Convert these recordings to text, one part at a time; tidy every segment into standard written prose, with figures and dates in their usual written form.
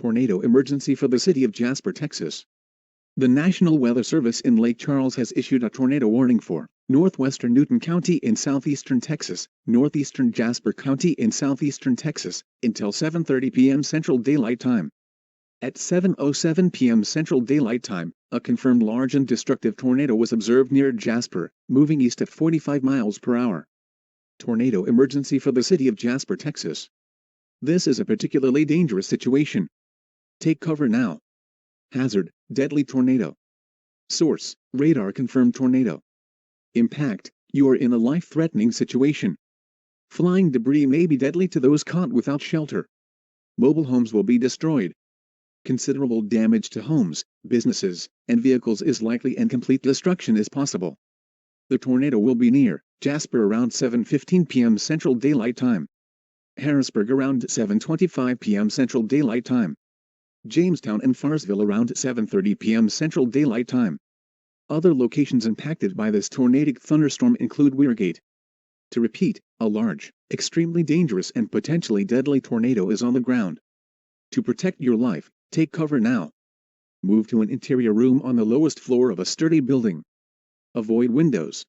Tornado emergency for the city of Jasper, Texas. The National Weather Service in Lake Charles has issued a tornado warning for northwestern Newton County in southeastern Texas, northeastern Jasper County in southeastern Texas, until 7:30 p.m. Central Daylight Time. At 7:07 p.m. Central Daylight Time, a confirmed large and destructive tornado was observed near Jasper, moving east at 45 miles per hour. Tornado emergency for the city of Jasper, Texas. This is a particularly dangerous situation. Take cover now. Hazard, deadly tornado. Source, radar confirmed tornado. Impact, you are in a life-threatening situation. Flying debris may be deadly to those caught without shelter. Mobile homes will be destroyed. Considerable damage to homes, businesses, and vehicles is likely and complete destruction is possible. The tornado will be near Jasper around 7:15 p.m. Central Daylight Time. Harrisburg around 7:25 p.m. Central Daylight Time. Jamestown and Farsville around 7:30 p.m. Central Daylight Time. Other locations impacted by this tornadic thunderstorm include Weirgate. To repeat, a large, extremely dangerous and potentially deadly tornado is on the ground. To protect your life, take cover now. Move to an interior room on the lowest floor of a sturdy building. Avoid windows.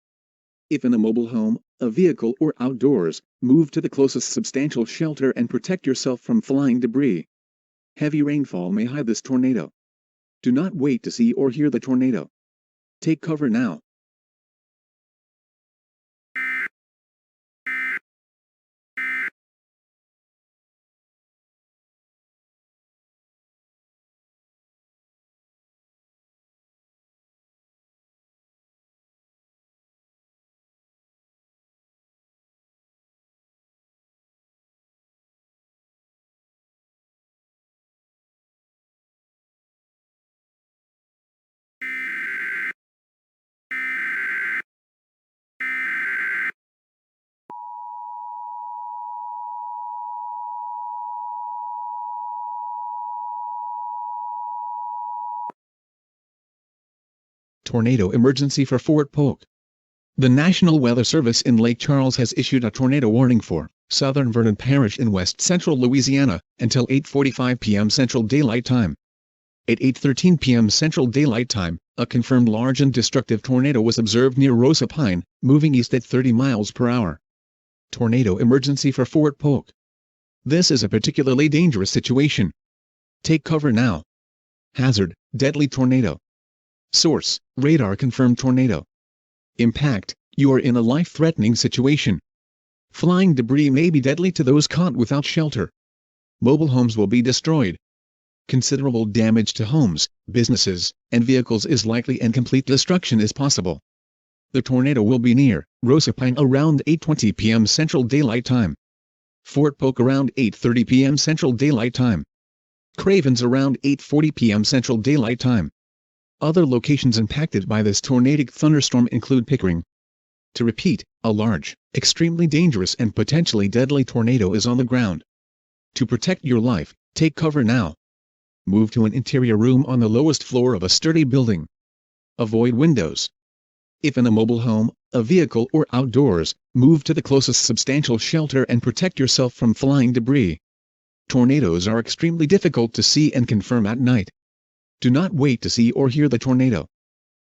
If in a mobile home, a vehicle or outdoors, move to the closest substantial shelter and protect yourself from flying debris. Heavy rainfall may hide this tornado. Do not wait to see or hear the tornado. Take cover now. Tornado emergency for Fort Polk. The National Weather Service in Lake Charles has issued a tornado warning for southern Vernon Parish in west central Louisiana until 8:45 p.m. Central Daylight Time. At 8:13 p.m. Central Daylight Time, a confirmed large and destructive tornado was observed near Rosa Pine, moving east at 30 miles per hour. Tornado emergency for Fort Polk. This is a particularly dangerous situation. Take cover now. Hazard, deadly tornado. Source, radar confirmed tornado. Impact, you are in a life-threatening situation. Flying debris may be deadly to those caught without shelter. Mobile homes will be destroyed. Considerable damage to homes, businesses, and vehicles is likely and complete destruction is possible. The tornado will be near Rosa Pine around 8:20 p.m. Central Daylight Time. Fort Polk around 8:30 p.m. Central Daylight Time. Cravens around 8:40 p.m. Central Daylight Time. Other locations impacted by this tornadic thunderstorm include Pickering. To repeat, a large, extremely dangerous and potentially deadly tornado is on the ground. To protect your life, take cover now. Move to an interior room on the lowest floor of a sturdy building. Avoid windows. If in a mobile home, a vehicle or outdoors, move to the closest substantial shelter and protect yourself from flying debris. Tornadoes are extremely difficult to see and confirm at night. Do not wait to see or hear the tornado.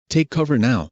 Take cover now.